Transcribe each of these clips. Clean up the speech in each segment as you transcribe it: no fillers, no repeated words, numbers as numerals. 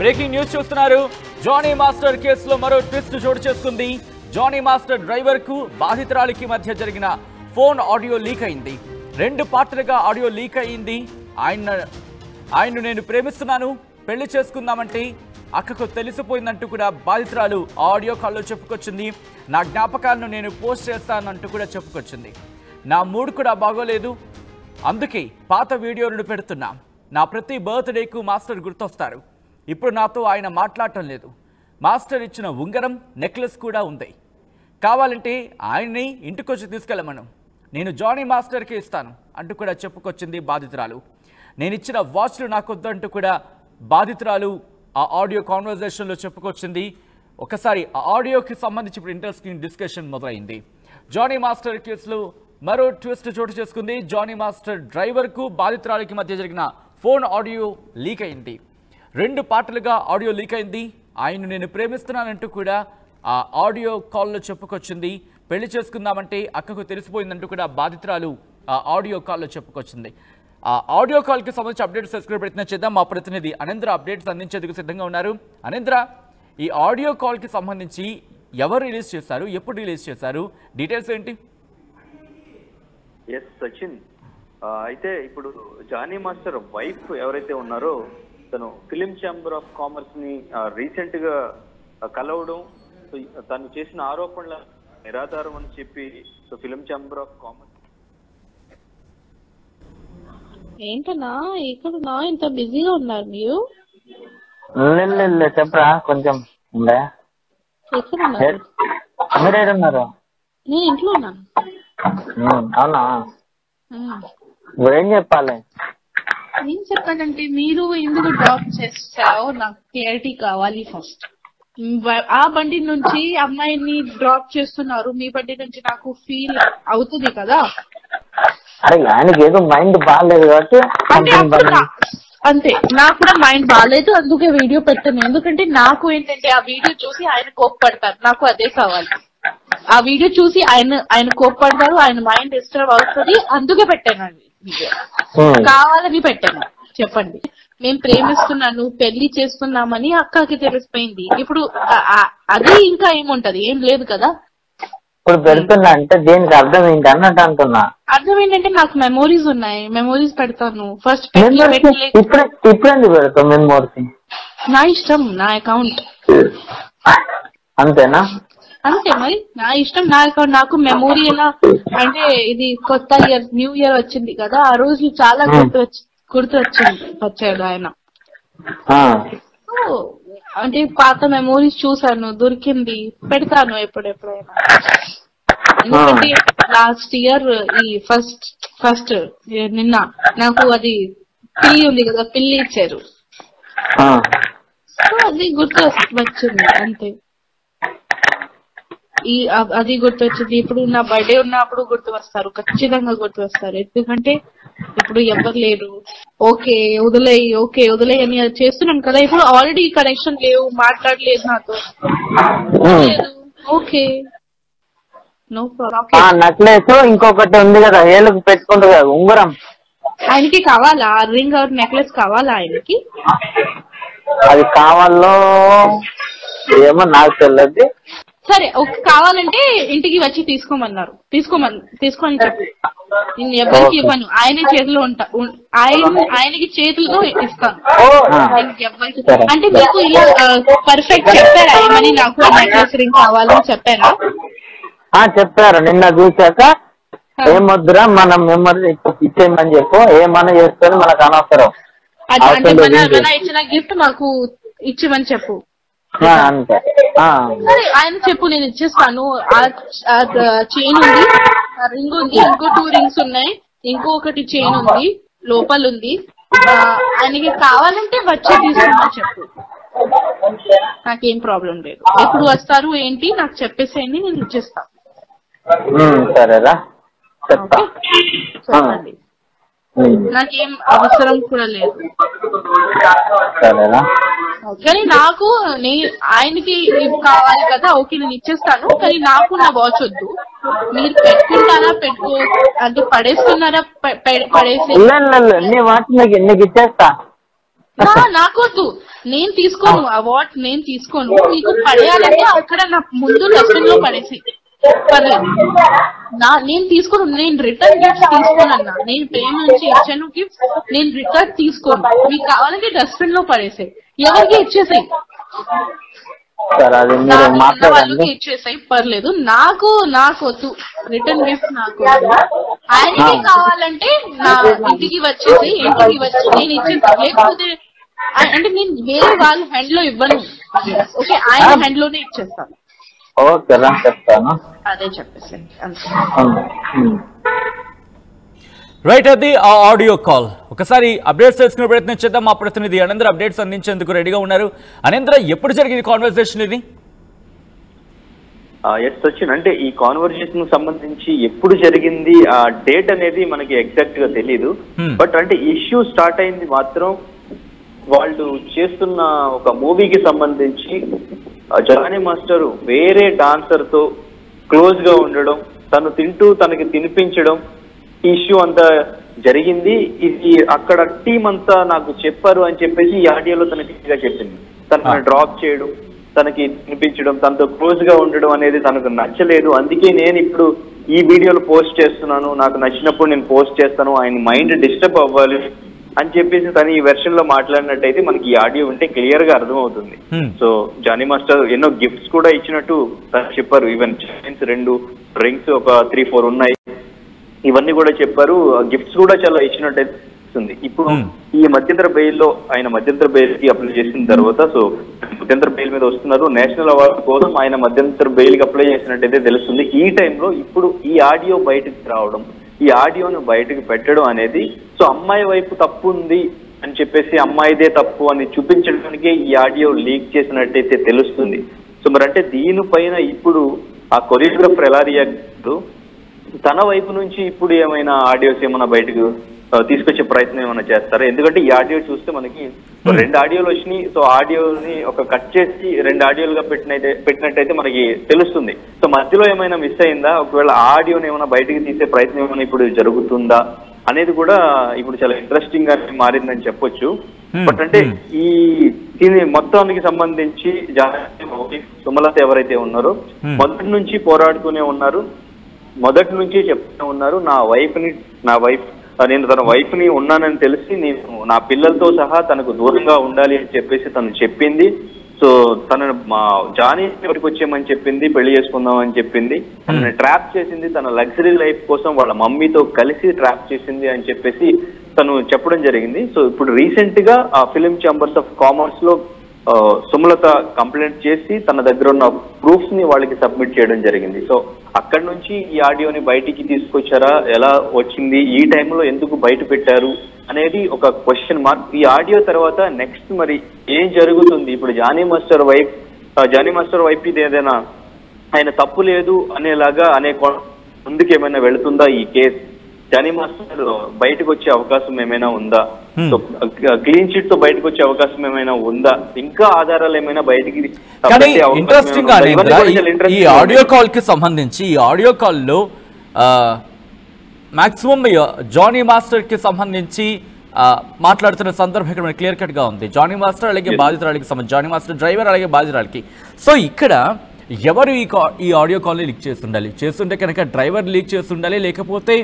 Breaking news చూస్తున్నారు. Johnny master కేసులో మరో ట్విస్ట్ చోటు చేసుకుంది. జానీ మాస్టర్ డ్రైవర్ కు బాధితురాలికి మధ్య జరిగిన ఫోన్ ఆడియో లీక్ అయింది. 2 పార్ట్లుగా ఆడియో లీక్ అయింది. ఆయన్ను నేను ప్రేమిస్తున్నాను, పెళ్లి చేసుకుందామంటే అక్కకు తెలిసిపోయిందంటూ కూడా బాధితురాలు ఆడియో కాల్లో చెప్పుకొచ్చింది. నా జ్ఞాపకాలను నేను పోస్ట్ చేస్తానంటూ కూడా చెప్పుకొచ్చింది. నా మూడ్ కూడా బాగోలేదు, అందుకే పాత వీడియోలను పెడుతున్నా. నా ప్రతి బర్త్డేకు మాస్టర్ గుర్తొస్తారు. ఇప్పుడు నాతో ఆయన మాట్లాడటం లేదు. మాస్టర్ ఇచ్చిన ఉంగరం, నెక్లెస్ కూడా ఉంది. కావాలంటే ఆయన్ని ఇంటికొచ్చి తీసుకెళ్ళమను. నేను జానీ మాస్టర్కి ఇస్తాను అంటూ కూడా చెప్పుకొచ్చింది బాధితురాలు. నేను ఇచ్చిన వాచ్లు నాకొద్దు అంటూ కూడా బాధితురాలు ఆ ఆడియో కాన్వర్జేషన్లో చెప్పుకొచ్చింది. ఒకసారి ఆ ఆడియోకి సంబంధించి ఇప్పుడు ఇంట్రెస్టింగ్ డిస్కషన్ మొదలైంది. జానీ మాస్టర్ కేసులో మరో ట్విస్ట్ చోటు చేసుకుంది. జానీ మాస్టర్ డ్రైవర్కు బాధితురాలికి మధ్య జరిగిన ఫోన్ ఆడియో లీక్ అయింది. 2 పార్ట్లుగా ఆడియో లీక్ అయింది. ఆయన్ను నేను ప్రేమిస్తున్నానంటూ కూడా ఆ ఆడియో కాల్లో చెప్పుకొచ్చింది. పెళ్లి చేసుకుందామంటే అక్కకు తెలిసిపోయిందంటూ కూడా బాధితురాలు ఆ ఆడియో కాల్లో చెప్పుకొచ్చింది. ఆ ఆడియో కాల్కి సంబంధించి అప్డేట్స్ తెలుసుకునే ప్రయత్నం చేద్దాం. మా ప్రతినిధి అనేంద్ర అప్డేట్స్ అందించేందుకు సిద్ధంగా ఉన్నారు. అనేంద్ర, ఈ ఆడియో కాల్కి సంబంధించి ఎవరు రిలీజ్ చేశారు, ఎప్పుడు రిలీజ్ చేశారు, డీటెయిల్స్ ఏంటి? ఎస్ సచిన్, అయితే ఇప్పుడు జానీ మాస్టర్ వైఫ్ ఎవరైతే ఉన్నారో తను ఫిలిం ఛాంబర్ ఆఫ్ కామర్స్ ని రీసెంట్ గా కలవడం, తను చేసిన ఆరోపణల నిరాధారం అని చెప్పి so film chamber of commerce ఏంటన్నా ఇక్కడ ఇంత బిజీగా ఉన్నారు మీరు? చెప్పరా కొంచెం. మీరేడున్నారు? నేను ఇంట్లో ఉన్నాను. అవునా, ఏం చెప్పాలి? ఏం చెప్పాలంటే మీరు ఎందుకు డ్రాప్ చేస్తారో నాకు క్లారిటీ కావాలి ఫస్ట్. ఆ బండి నుంచి అమ్మాయిని డ్రాప్ చేస్తున్నారు, మీ బండి నుంచి నాకు ఫీల్ అవుతుంది కదా. అరే ఆయనకి ఏదో మైండ్ బాగాలేదు కాబట్టి అంతే. నాకు కూడా మైండ్ బాగాలేదు, అందుకే వీడియో పెట్టాను. ఎందుకంటే నాకు ఏంటంటే ఆ వీడియో చూసి ఆయన కోప్పడతారు, నాకు అదే కావాలి. ఆ వీడియో చూసి ఆయన కోప్పడతారు, ఆయన మైండ్ డిస్టర్బ్ అవుతుంది, అందుకే పెట్టాను అది వీడియో. కావాలని పెట్టాను. చెప్పండి, మేము ప్రేమిస్తున్నాను, పెళ్లి చేస్తున్నామని అక్కకి తెలిసిపోయింది. ఇప్పుడు అది ఇంకా ఏముంటది? ఏం లేదు కదా. ఇప్పుడు పెడుతున్నా అంటే దీనికి అర్థం ఏంటి అన్నట్టు అంటున్నా. అర్థం ఏంటంటే నాకు మెమోరీస్ ఉన్నాయి, మెమోరీస్ పెడతాను. ఫస్ట్ ఇప్పుడు ఎందుకు పెడతావు మెమోరీస్? నా ఇష్టం, నా అకౌంట్. అంతేనా? అంతే మరి, నా ఇష్టం, నా అకౌంట్. నాకు మెమోరీ ఎలా అంటే ఇది కొత్త ఇయర్, న్యూ ఇయర్ వచ్చింది కదా, ఆ రోజు చాలా వచ్చాడు ఆయన. అంటే పాత మెమోరీస్ చూసాను, దొరికింది, పెడతాను ఎప్పుడెప్పుడైనా. ఎందుకంటే లాస్ట్ ఇయర్ ఈ ఫస్ట్ నిన్న నాకు అది పిల్లి ఉంది కదా, పిల్లి ఇచ్చారు. సో అది గుర్తు వచ్చింది అంతే. అది గుర్తొచ్చింది. ఇప్పుడు నా బర్త్డే ఉన్నప్పుడు గుర్తు వస్తారు, ఖచ్చితంగా గుర్తు వస్తారు. ఎందుకంటే ఇప్పుడు ఎవరు లేరు. ఓకే వదిలేయి అని చేస్తున్నాను కదా. ఇప్పుడు ఆల్రెడీ కనెక్షన్ లేవు, మాట్లాడలేదు నాతో. Okay, no problem. నెక్లెస్ ఇంకొకటి ఉంది కదా, ఏళ్ళకి పెట్టుకుంటారు కదా ఉంగరం, ఆయనకి కావాలా? రింగ్ ఆర్ నెక్లెస్ కావాలా ఆయనకి? అది కావాలో ఏమో నాకు తెలియదు. సరే, కావాలంటే ఇంటికి వచ్చి తీసుకోమన్నారు. తీసుకొని చెప్పు, నేను ఎవరికి ఇవ్వను. ఆయన చేతిలో ఆయనకి చేతులతో ఇస్తాను. అంటే మీకు ఇలా పర్ఫెక్ట్ చెప్పారా ఏమని? నాకు నెక్లెస్ రింగ్ కావాలని చెప్పారా? చెప్పారు. నిన్న చూసాక ఏమొద్దురా మనం మెమరీ ఇచ్చేయమని చెప్పు, ఏమన్నా చేసుకొని మనకు అనవసరం. అంటే మన ఇచ్చిన గిఫ్ట్ మాకు ఇచ్చేమని చెప్పు. సరే, ఆయన చెప్పు, నేను ఇచ్చేస్తాను. చైన్ ఉంది, రింగ్ ఉంది, ఇంకో 2 రింగ్స్ ఉన్నాయి, ఇంకొకటి చైన్ ఉంది, లోపల ఉంది. ఆయనకి కావాలంటే వచ్చి తీసుకోమని చెప్పు, నాకేం ప్రాబ్లం లేదు. ఎప్పుడు వస్తారు ఏంటి నాకు చెప్పేసేయండి, నేను ఇచ్చేస్తాను. సరేరా, చెప్పండి. నాకేం అవసరం కూడా లేదు. కానీ నాకు ఆయనకి ఇవి కావాలి కదా. ఓకే, నేను ఇచ్చేస్తాను, కానీ నాకు నా వాచ్ వద్దు. మీరు పెట్టుకుంటారా, అంటే పడేస్తున్నారా? పడేసి వాచ్ నీకు ఇచ్చేస్తా. నాకొద్దు, నేను తీసుకోను అవార్డ్, నేను తీసుకోను. నీకు పడేయాలంటే అక్కడ నా ముందు డస్ట్బిన్ లో పడేసి పర్లేదు. నేను తీసుకోను, నేను రిటర్న్ గిఫ్ట్స్ తీసుకోనన్నా. నేను ప్రేమ నుంచి ఇచ్చాను గిఫ్ట్స్, నేను రిటర్న్ తీసుకోను. మీకు కావాలంటే డస్ట్బిన్ లో పడేసాయి, ఎవరికి ఇచ్చేసాయి, వాళ్ళకి ఇచ్చేసాయి, పర్లేదు. నాకొద్దు రిటర్న్ గిఫ్ట్, నాకు ఆయనకి కావాలంటే నా ఇంటికి వచ్చేసి, ఇంటికి వచ్చి నేను ఇచ్చేస్తాను. లేకపోతే అంటే నేను వేరే వాళ్ళ హ్యాండ్ లో ఇవ్వను, ఓకే, ఆయన హ్యాండ్ లోనే ఇచ్చేస్తాను. ఓకే రా, చెప్తాను. అదే చెప్పేసి రైట్. అది ఆ ఆడియో కాల్. ఒకసారి అప్డేట్స్ తెలుసుకునే ప్రయత్నం చేద్దాం. మా ప్రతినిధి అనంతర అప్డేట్స్ అందించేందుకు రెడీగా ఉన్నారు. అనంతర, ఎప్పుడు జరిగింది కాన్వర్సేషన్ ఇది? సచిన్, అంటే ఈ కాన్వర్సేషన్ సంబంధించి ఎప్పుడు జరిగింది, ఆ డేట్ అనేది మనకి ఎగ్జాక్ట్ గా తెలీదు. బట్ అంటే ఇష్యూ స్టార్ట్ అయింది మాత్రం వాళ్ళు చేస్తున్న ఒక మూవీకి సంబంధించి జానీ మాస్టర్ వేరే డాన్సర్ తో క్లోజ్ గా ఉండడం, తను తింటూ తనకి తినిపించడం, ఇష్యూ అంతా జరిగింది. ఇది అక్కడ టీం అంతా నాకు చెప్పారు అని చెప్పేసి ఈ ఆడియోలో తనకి చెప్పింది. తనని డ్రాప్ చేయడం, తనకి తినిపించడం, తనతో క్లోజ్ గా ఉండడం అనేది తనకు నచ్చలేదు. అందుకే నేను ఇప్పుడు ఈ వీడియోలో పోస్ట్ చేస్తున్నాను, నాకు నచ్చినప్పుడు నేను పోస్ట్ చేస్తాను, ఆయన మైండ్ డిస్టర్బ్ అవ్వాలి అని చెప్పేసి తను ఈ వెర్షన్ లో మాట్లాడినట్టయితే మనకి ఈ ఆడియో ఉంటే క్లియర్ గా అర్థమవుతుంది. సో జానీ మాస్టర్ ఎన్నో గిఫ్ట్స్ కూడా ఇచ్చినట్టు తను చెప్పారు. ఈవెన్ చైన్స్ 2 డ్రింక్స్ ఒక 3-4 ఉన్నాయి, ఇవన్నీ కూడా చెప్పారు. గిఫ్ట్స్ కూడా చాలా ఇచ్చినట్టయితే ఉంది. ఇప్పుడు ఈ మధ్యంతర బెయిల్లో ఆయన మధ్యంతర బెయిల్ కి అప్లై చేసిన తర్వాత, సో మధ్యంతర బెయిల్ మీద వస్తున్నారు. నేషనల్ అవార్డు కోసం ఆయన మధ్యంతర బెయిల్ కి అప్లై చేసినట్టయితే తెలుస్తుంది. ఈ టైంలో ఇప్పుడు ఈ ఆడియో బయటకు రావడం, ఈ ఆడియోను బయటకు పెట్టడం అనేది, సో అమ్మాయి వైపు తప్పు ఉంది అని చెప్పేసి అమ్మాయిదే తప్పు అని చూపించడానికే ఈ ఆడియో లీక్ చేసినట్టయితే తెలుస్తుంది. సో మరి అంటే దీనిపైన ఇప్పుడు ఆ కొరియోగ్రాఫర్ ఎలా రియాక్ట్, తన వైపు నుంచి ఇప్పుడు ఏమైనా ఆడియోస్ ఏమైనా బయటకు తీసుకొచ్చే ప్రయత్నం ఏమైనా చేస్తారా? ఎందుకంటే ఈ ఆడియో చూస్తే మనకి 2 ఆడియోలు వచ్చినాయి. సో ఆడియోని ఒక కట్ చేసి 2 ఆడియోలుగా పెట్టినట్టయితే మనకి తెలుస్తుంది. సో మధ్యలో ఏమైనా మిస్ అయిందా, ఒకవేళ ఆడియోని ఏమైనా బయటకు తీసే ప్రయత్నం ఏమైనా ఇప్పుడు జరుగుతుందా అనేది కూడా ఇప్పుడు చాలా ఇంట్రెస్టింగ్ గా మారిందని చెప్పొచ్చు. బట్ అంటే ఈ దీని మొత్తానికి సంబంధించి సుమలత ఎవరైతే ఉన్నారో మొదటి నుంచి పోరాడుతూనే ఉన్నారు, మొదటి నుంచి చెప్తూ ఉన్నారు, నా వైఫ్ నేను తన వైఫ్ ని ఉన్నానని తెలిసి నేను నా పిల్లలతో సహా తనకు దూరంగా ఉండాలి అని చెప్పేసి తను చెప్పింది. సో తనను మా జానీ ఎవరికి వచ్చేయమని చెప్పింది, పెళ్లి చేసుకుందాం అని చెప్పింది, తనని ట్రాప్ చేసింది, తన లగ్జరీ లైఫ్ కోసం వాళ్ళ మమ్మీతో కలిసి ట్రాప్ చేసింది అని చెప్పేసి తను చెప్పడం జరిగింది. సో ఇప్పుడు రీసెంట్ గా ఆ ఫిలిం ఛాంబర్స్ ఆఫ్ కామర్స్ లో సుమలత కంప్లైంట్ చేసి తన దగ్గర ఉన్న ప్రూఫ్స్ ని వాళ్ళకి సబ్మిట్ చేయడం జరిగింది. సో అక్కడి నుంచి ఈ ఆడియోని బయటికి తీసుకొచ్చారా, ఎలా వచ్చింది, ఈ టైంలో ఎందుకు బయట పెట్టారు అనేది ఒక క్వశ్చన్ మార్క్. ఈ ఆడియో తర్వాత నెక్స్ట్ మరి ఏం జరుగుతుంది? ఇప్పుడు జానీ మాస్టర్ వైఫ్ ఇది ఏదైనా ఆయన తప్పు లేదు అనేలాగా ముందుకు ఏమైనా వెళుతుందా ఈ కేసు? జానీ మాస్టర్ బయటకు వచ్చే అవకాశం ఏమైనా ఉందా? క్లీన్ చిట్ తో బయటకు వచ్చే అవకాశం ఏమైనా ఉందా? ఇంకా ఆధారాలు ఏమైనా బయటికి? ఇంట్రెస్టింగ్ గా ఈ ఆడియో కాల్ కి సంబంధించి, ఈ ఆడియో కాల్లో మాక్సిమం జానీ మాస్టర్ కి సంబంధించి మాట్లాడుతున్న సందర్భం ఇక్కడ క్లియర్ కట్ గా ఉంది. జానీ మాస్టర్ అలాగే బాధితురాలికి సంబంధించి, జానీ మాస్టర్ డ్రైవర్ అలాగే బాధితురాలికి. సో ఇక్కడ ఎవరు ఈ ఆడియో కాల్ని లీక్ చేస్తుండాలి? చేస్తుంటే కనుక డ్రైవర్ లీక్ చేస్తుండాలి, లేకపోతే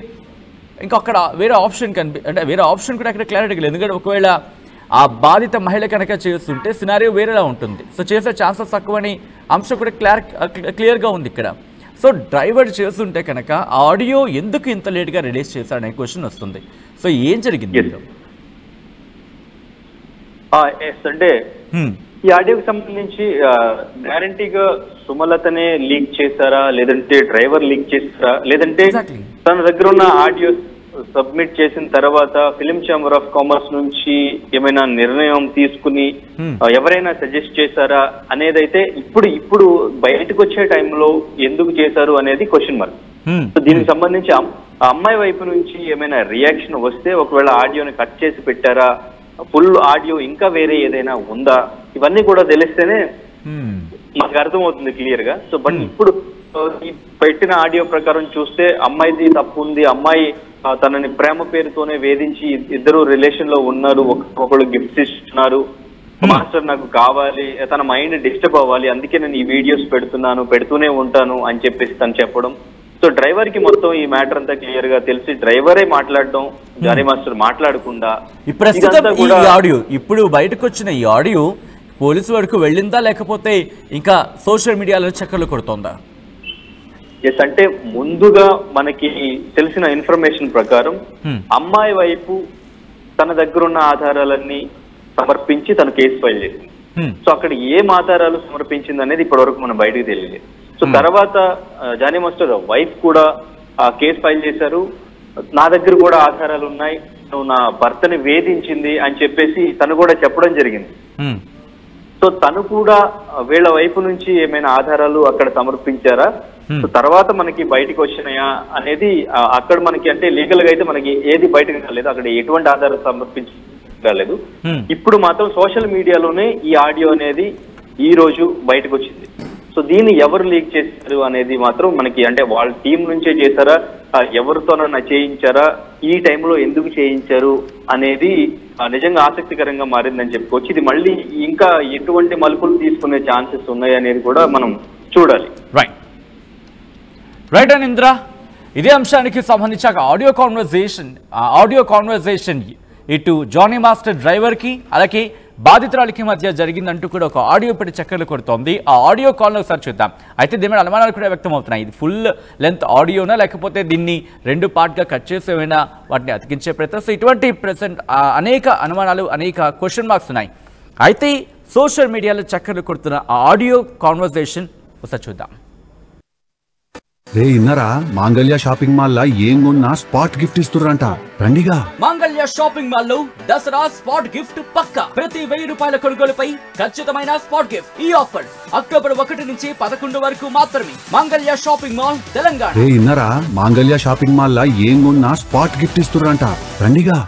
ఇంకా అక్కడ వేరే ఆప్షన్ అంటే వేరే ఆప్షన్ కూడా అక్కడ క్లారిటీ లేదు. ఎందుకంటే ఒకవేళ ఆ బాధిత మహిళ కనుక చేస్తుంటే సినారియో వేరేలా ఉంటుంది. సో చేసే ఛాన్సెస్ తక్కువని అంశం కూడా క్లియర్గా ఉంది ఇక్కడ. సో డ్రైవర్ చేస్తుంటే కనుక ఆడియో ఎందుకు ఇంత లేట్గా రిలీజ్ చేశాడనే క్వశ్చన్ వస్తుంది. సో ఏం జరిగింది? అంటే ఈ ఆడియోకి సంబంధించి గ్యారంటీగా సుమలతనే లీక్ చేశారా, లేదంటే డ్రైవర్ లీక్ చేశారా, లేదంటే తన దగ్గర ఉన్న ఆడియో సబ్మిట్ చేసిన తర్వాత ఫిలిం ఛాంబర్ ఆఫ్ కామర్స్ నుంచి ఏమైనా నిర్ణయం తీసుకుని ఎవరైనా సజెస్ట్ చేశారా అనేదైతే ఇప్పుడు బయటకు వచ్చే టైంలో ఎందుకు చేశారు అనేది క్వశ్చన్ మార్క్. సో దీనికి సంబంధించి అమ్మాయి వైపు నుంచి ఏమైనా రియాక్షన్ వస్తే, ఒకవేళ ఆడియోని కట్ చేసి పెట్టారా, ఫుల్ ఆడియో ఇంకా వేరే ఏదైనా ఉందా, ఇవన్నీ కూడా తెలిస్తేనే మనకు అర్థమవుతుంది క్లియర్ గా. సో బట్ ఇప్పుడు ఈ పెట్టిన ఆడియో ప్రకారం చూస్తే అమ్మాయిది తప్పు ఉంది, అమ్మాయి తనని ప్రేమ పేరుతోనే వేధించి ఇద్దరు రిలేషన్ లో ఉన్నారు, ఒకళ్ళు గిఫ్ట్స్ ఇస్తున్నారు, మాస్టర్ నాకు కావాలి, తన మైండ్ డిస్టర్బ్ అవ్వాలి, అందుకే నేను ఈ వీడియోస్ పెడుతూనే ఉంటాను అని చెప్పేసి తను చెప్పడం. సో డ్రైవర్ కి మొత్తం ఈ మ్యాటర్ అంతా క్లియర్ గా తెలిసి డ్రైవరే మాట్లాడడం, జానీ మాస్టర్ మాట్లాడకుండా. ఇప్పుడు బయటకు వచ్చిన ఈ ఆడియో పోలీసు వరకు వెళ్ళిందా లేకపోతే ఇంకా సోషల్ మీడియాలో చక్కర్లు కొడుతోందా? ఎస్, అంటే ముందుగా మనకి తెలిసిన ఇన్ఫర్మేషన్ ప్రకారం అమ్మాయి వైపు తన దగ్గర ఉన్న ఆధారాలన్నీ సమర్పించి తను కేసు ఫైల్ చేసింది. సో అక్కడ ఏం ఆధారాలు సమర్పించింది అనేది ఇప్పటి వరకు మనం బయటకు తెలియలేదు. సో తర్వాత జానీ మాస్టర్ వైఫ్ కూడా కేసు ఫైల్ చేశారు, నా దగ్గర కూడా ఆధారాలు ఉన్నాయి, నువ్వు నా భర్తని వేధించింది అని చెప్పేసి తను కూడా చెప్పడం జరిగింది. సో తను కూడా వీళ్ళ వైపు నుంచి ఏమైనా ఆధారాలు అక్కడ సమర్పించారా, సో తర్వాత మనకి బయటకు వచ్చినాయా అనేది అక్కడ మనకి అంటే లీగల్ గా అయితే మనకి ఏది బయటకు రాలేదు, అక్కడ ఎటువంటి ఆధారాలు సమర్పించలేదు. ఇప్పుడు మాత్రం సోషల్ మీడియాలోనే ఈ ఆడియో అనేది ఈ రోజు బయటకు వచ్చింది. సో దీన్ని ఎవరు లీక్ చేశారు అనేది మాత్రం మనకి అంటే వాళ్ళ టీం నుంచే చేశారా, ఎవరితోనన్నా చేయించారా, ఈ టైంలో ఎందుకు చేయించారు అనేది నిజంగా ఆసక్తికరంగా మారిందని చెప్పుకోవచ్చు. ఇది మళ్ళీ ఇంకా ఎటువంటి మలుపులు తీసుకునే ఛాన్సెస్ ఉన్నాయి అనేది కూడా మనం చూడాలి. రైట్ అనింద్ర, ఇదే అంశానికి సంబంధించి ఆడియో కాన్వర్సేషన్ ఇటు జానీ మాస్టర్ డ్రైవర్ కి అలాగే బాధితురాలికి మధ్య జరిగిందంటూ కూడా ఒక ఆడియో పెట్టి చక్కర్లు కొడుతోంది. ఆ ఆడియో కాల్ను ఒకసారి చూద్దాం. అయితే దీని మీద అనుమానాలు కూడా వ్యక్తం అవుతున్నాయి. ఇది ఫుల్ లెంత్ ఆడియోనా లేకపోతే దీన్ని 2 పార్ట్గా కట్ చేసి ఏమైనా వాటిని అతికించే ప్రయత్నం. సో ఇటువంటి అనేక అనుమానాలు, అనేక క్వశ్చన్ మార్క్స్ ఉన్నాయి. అయితే సోషల్ మీడియాలో చక్కర్లు కొడుతున్న ఆ ఆడియో కాన్వర్సేషన్ ఒకసారి చూద్దాం. రే ఇన్నరా, మాంగళ్య షాపింగ్ మాల్ లా ఏం కొన్నా స్పాట్ గిఫ్ట్ ఇస్తుర్రంట, రండిగా. మాంగళ్య షాపింగ్ మాల్ లో దసరా స్పాట్ గిఫ్ట్ పక్కా. ప్రతి 1000 రూపాయల కొనుగోలుపై ఖచ్చితమైన స్పాట్ గిఫ్ట్. ఈ ఆఫర్ అక్టోబర్ 1 నుంచి 11 వరకు మాత్రమే. మాంగళ్య షాపింగ్ మాల్, తెలంగాణ. రే ఇన్నరా, మాంగళ్య షాపింగ్ మాల్ లా ఏం కొన్నా స్పాట్ గిఫ్ట్ ఇస్తుర్రంట, రండిగా.